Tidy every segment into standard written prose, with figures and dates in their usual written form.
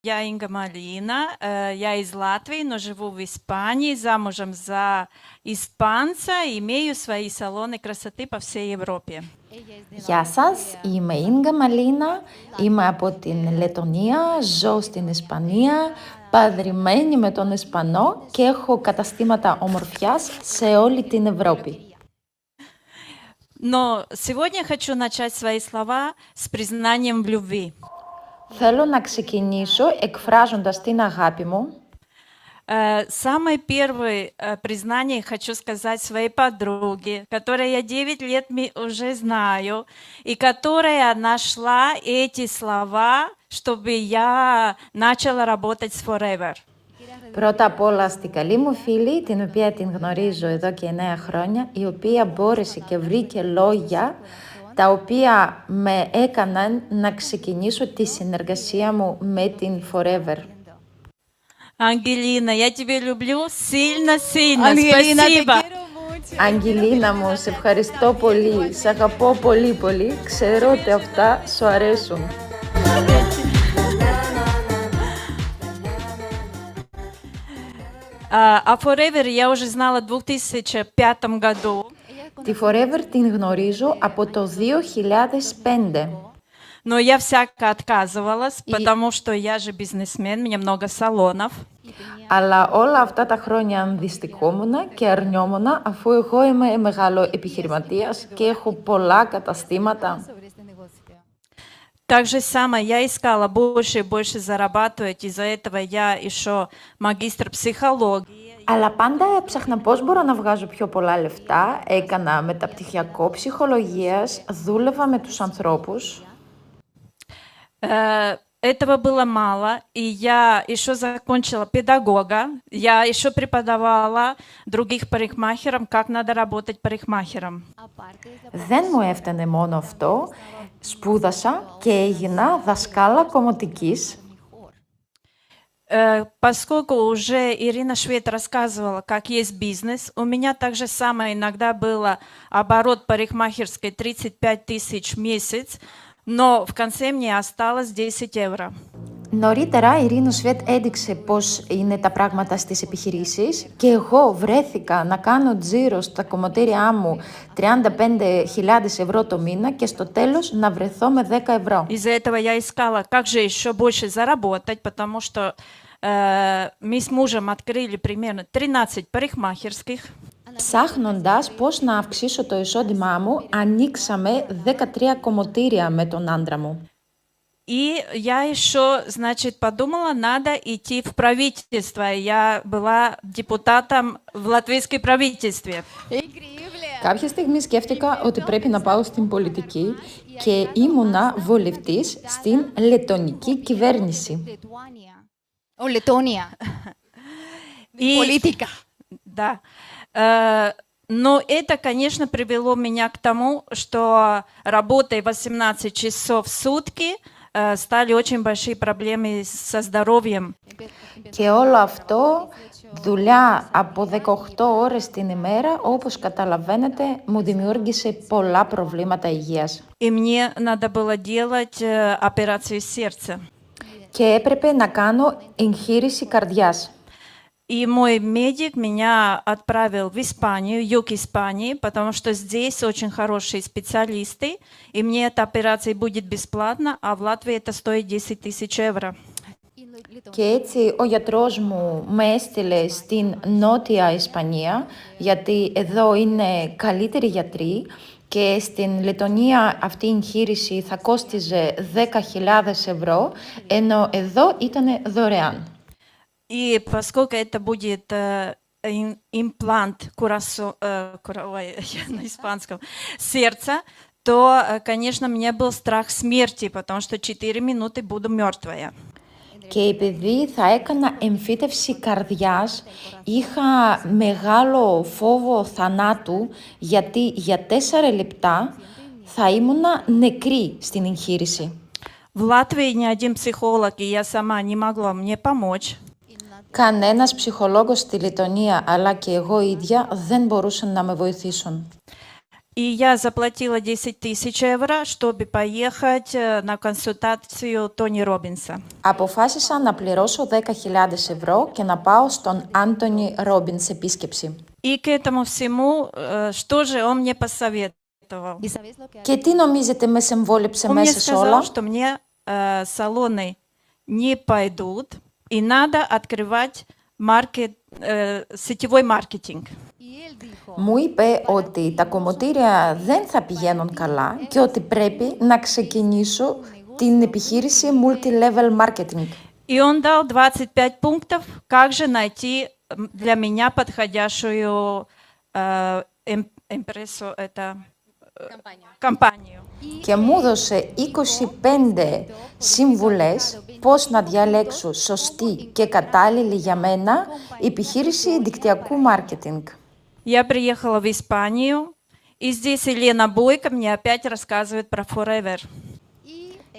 Я Инга Малина, я из Латвии, но живу в Испании, замужем за испанца, имею свои салоны красоты по всей Европе. Γεια σας, είμαι η Ίνγκα Μαλίνα, είμαι από την Λετονία, ζω στην Ισπανία, παντρεμένη με τον Ισπανό και έχω καταστήματα ομορφιάς σε όλη την Ευρώπη. Но сегодня хочу начать свои слова с признанием в любви. Θέλω να ξεκινήσω εκφράζοντας την αγάπη μου. Самое первое признание хочу сказать своей подруге, которой я 9 лет уже знаю, и которая нашла эти слова, чтобы я начала работать с Forever. Πρώτα απ' όλα στη καλή μου φίλη, την οποία την γνωρίζω εδώ και 9 χρόνια, η οποία μπόρεσε και βρήκε λόγια τα οποία με έκαναν να ξεκινήσω τη συνεργασία μου με την Forever. Ангелина, я тебя люблю сильно-сильно. Спасибо. Αγγελίνα μου, σε ευχαριστώ πολύ, σε αγαπώ πολύ πολύ, ξέρω ότι αυτά σου αρέσουν. А Forever я уже знала в 2005 году. Τη Forever την γνωρίζω από το 2005. Но я всяко отказывалась, потому что я же бизнесмен, у меня много салонов. Αλλά όλα αυτά τα χρόνια αντιστοιχόμουν και αρνιόμουν, αφού εγώ είμαι μεγάλο επιχειρηματίας και έχω πολλά καταστήματα. Так же самое я искала больше и больше зарабатывать, из-за этого я еще магистр психологии. Αλλά πάντα έψαχνα πώς μπορώ να βγάζω πιο πολλά λεφτά, έκανα μεταπτυχιακό ψυχολογίας, δούλευα με τους ανθρώπους. Этого было мало, и я еще закончила педагога, я еще преподавала других парикмахерам, как надо работать парикмахером. Δεν μου έφτανε μόνο αυτό, σπούδασα και έγινα δασκάλα κομμωτικής. Поскольку уже Ирина Швед рассказывала, как есть бизнес, у меня также самое иногда было оборот парикмахерской 35 тысяч в месяц, но в конце мне осталось 10 евро. Νωρίτερα η Ειρήνη Σβέτ έδειξε πώς είναι τα πράγματα στις επιχειρήσεις και εγώ βρέθηκα να κάνω τζίρο στα κομμωτήριά μου 35.000 ευρώ το μήνα και στο τέλος να βρεθώ με 10 ευρώ. Из-за этого я искала, как же еще больше заработать, потому что мы с мужем открыли примерно 13 парикмахерских. Ψάχνοντας πώς να αυξήσω το εισόδημά μου, ανοίξαμε 13 κομμωτήρια με τον άντρα μου. И я еще, значит, подумала, надо идти в правительство. Я была депутатом в латвийском правительстве. Κάποια στιγμή σκέφτηκα ότι πρέπει να πάω στην πολιτική και ήμουνα βουλευτής στην λετονική κυβέρνηση. Λετωνία. Политика. Да. Но это, конечно, привело меня к тому, что работая 18 часов в сутки, стали очень большие проблемы со здоровьем. Και όλο αυτό, δουλειά από 18 ώρες την ημέρα, όπως καταλαβαίνετε, μου δημιούργησε πολλά προβλήματα υγείας. И мне надо было делать операцию сердца. Και έπρεπε να κάνω εγχείρηση карδιάς. И мой медик меня отправил в Испанию, юг Испании, потому что здесь очень хорошие специалисты, и мне эта операция будет бесплатно, а в Латвии это стоит 10 тысяч евро. Και έτσι ο γιατρός μου με έστειλε στην Νότια Ισπανία, γιατί εδώ είναι καλύτεροι γιατροί και στην Λετωνία αυτή η εγχείρηση θα κόστιζε 10.000 ευρώ, ενώ εδώ ήταν δωρεάν. И поскольку это будет имплант на испанском сердца, то, конечно, мне был страх смерти, потому что 4 минуты буду мертвая. Και επειδή θα έκανα εμφύτευση καρδιάς, είχα μεγάλο φόβο θανάτου, γιατί για 4 λεπτά θα ήμουνα νεκρή στην εγχείρηση. В Латвии ни один психолог, и я сама не могла мне помочь. Κανένας ψυχολόγος στη Λετωνία, αλλά και εγώ ίδια, δεν μπορούσαν να με βοηθήσουν. И я заплатила 10 тысяч евро, чтобы поехать на консультацию Тони Робинса. Αποφάσισα να πληρώσω 10.000 ευρώ και να πάω στον Άντονι Ρόμπινς επίσκεψη. И к этому всему, что же он мне посоветовал? ¿Y sabes lo que Και τι νομίζετε με συμβόλεψε Он мне μέσα σε сказал, όλα? что мне салоны не пойдут, и надо открывать сетевой маркетинг. Y él dijo, Μου είπε ότι τα κομμωτήρια δεν θα πηγαίνουν καλά και ότι πρέπει να ξεκινήσω την επιχείρηση multi-level marketing. И он дал 25 пунктов, как же найти для меня подходящую компанию. Και μου έδωσε 25 σύμβουλες πώς να διαλέξω σωστή και κατάλληλη για μένα επιχείρηση δικτυακού marketing. Я приехала в Испанию, и здесь Елена Бойко мне опять рассказывает про Forever.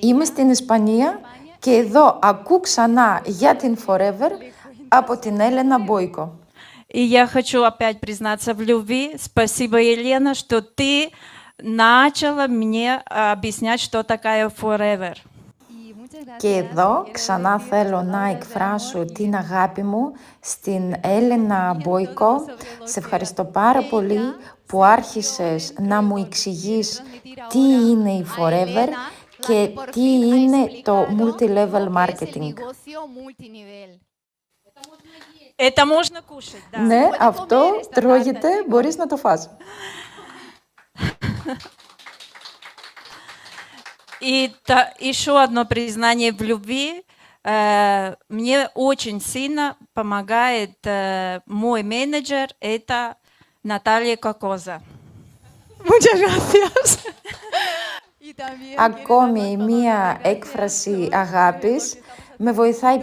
Είμαι στην Ισπανία και εδώ ακούω ξανά για την Forever από την Έλενα Μπόικο. И я хочу опять признаться в любви. Спасибо, Елена, что ты начала мне объяснять, что такая Forever. y muchas gracias. Και εδώ ξανά θέλω να εκφράσω την αγάπη μου στην Έλενα Μπόικο. Σε ευχαριστώ πάρα πολύ που άρχισες να μου εξηγείς τι είναι η Forever και τι είναι το multi-level marketing. Это можно кушать, да. Ναι, αυτό τρώγεται, μπορείς να το φας. И еще одно признание в любви. Мне очень сильно помогает мой менеджер, это Наталья Кокоза. Muchas gracias. Ακόμη μία έκφραση αγάπης. Με βοηθάει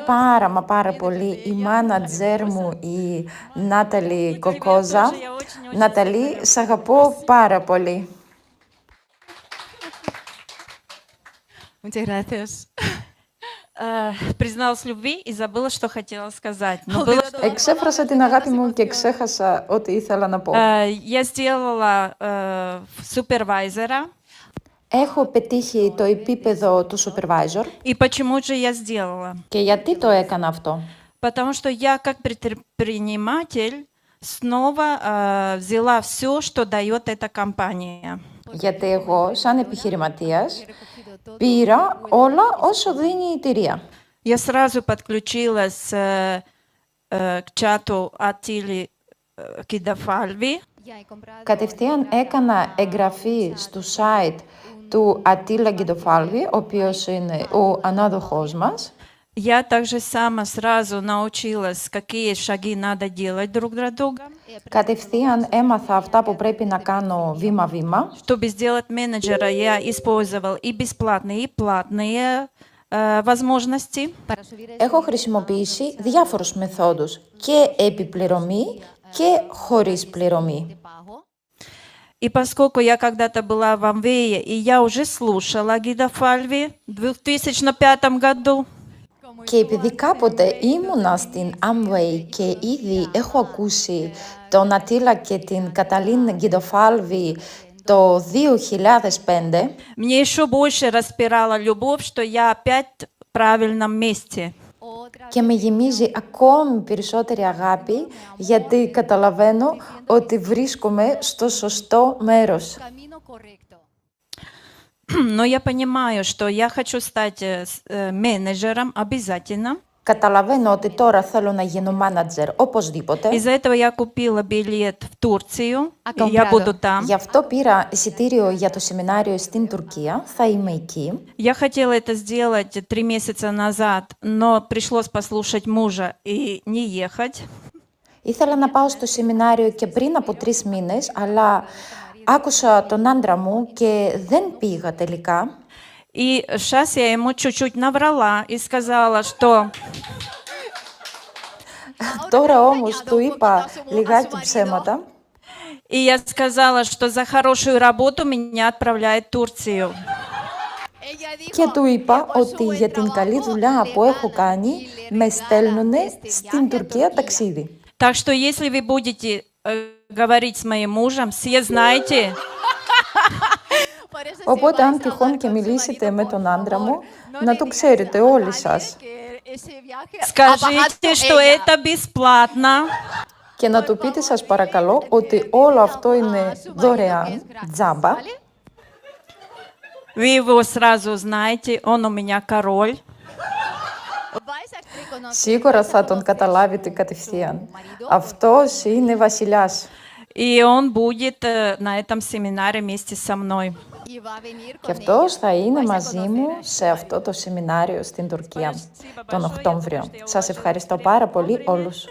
πάρα πολύ η μάνατζερ μου, η Νάταλη Κοκόζα. Ναταλή, σ' αγαπώ πάρα πολύ. Muchas gracias. Призналась в любви и забыла, что хотела сказать. Но было, Εξέφρασα την αγάπη μου και ξέχασα ό,τι ήθελα να πω. я сделала супервайзера. Έχω πετύχει το επίπεδο του supervisor. И почему же я сделала? Και γιατί το έκανα αυτό? Потому что я как предприниматель снова взяла все, что дает эта компания. Γιατί εγώ, σαν επιχειρηματίας, πήρα όλα όσο δίνει η εταιρεία. Я sразу подключилась к чату Attili Kidafalvi. Κατευθείαν έκανα εγγραφή στο site του Ατίλα Γκιντοφάλβη, ο οποίος είναι ο ανάδοχός μας. Я также сама сразу научилась, какие шаги надо делать друг для друга. Κατευθείαν έμαθα αυτά που πρέπει να κάνω βήμα-βήμα. Чтобы сделать менеджера, я использовал и бесплатные, и платные возможности. Έχω χρησιμοποιήσει διάφορους μεθόδους και επιπληρωμή και χωρίς πληρωμή. И поскольку я когда-то была в Амвее, и я уже слушала Гида Фальви в 2005 году, Και επειδή κάποτε ήμουνα στην Amway και ήδη έχω ακούσει τον Ατίλα και την Καταλίν Γκιντοφάλβη το 2005, мне еще больше распирала любовь, что я опять в правильном месте. και με γεμίζει ακόμη περισσότερη αγάπη γιατί καταλαβαίνω ότι βρίσκομαι στο σωστό μέρος. Но я понимаю, что я хочу стать менеджером обязательно. Καταλαβαίνω ότι τώρα θέλω να γίνω manager οπωσδήποτε. Из-за этого я купила билет в Турцию, и я буду там. Γι' αυτό πήρα εισιτήριο για το σεμινάριο στην Τουρκία, θα είμαι εκεί. Я хотела это сделать 3 месяца назад, но пришлось послушать мужа и не ехать. Ήθελα να πάω στο σεμινάριο και πριν από 3 μήνες, αλλά άκουσα τον άντρα μου και δεν πήγα τελικά. И сейчас я ему чуть-чуть наврала и сказала, что Τώρα όμως του είπα λιγάκι ψέματα и я сказала, что за хорошую работу меня отправляет в Турцию. και του είπα ότι για την καλή δουλειά που έχω κάνει με στέλνουνε στην Τουρκία ταξίδι. Так что если вы будете говорить с моим мужем, все знайте, Οπότε αν τυχόν και μιλήσετε με τον άντρα μου, να το ξέρετε όλοι σας. Скажите, что это бесплатно. Και να του πείτε σας παρακαλώ ότι όλο αυτό είναι δωρεάν, τζάμπα. Вы его σразу знаете, он у меня король. Σίγουρα θα τον καταλάβετε κατευθείαν. Αυτός είναι βασιλιάς. И он будет на этом семинаре вместе со мной. Και αυτός θα είναι μαζί μου σε αυτό το σεμινάριο στην Τουρκία τον Οκτώβριο. Σας ευχαριστώ πάρα πολύ όλους.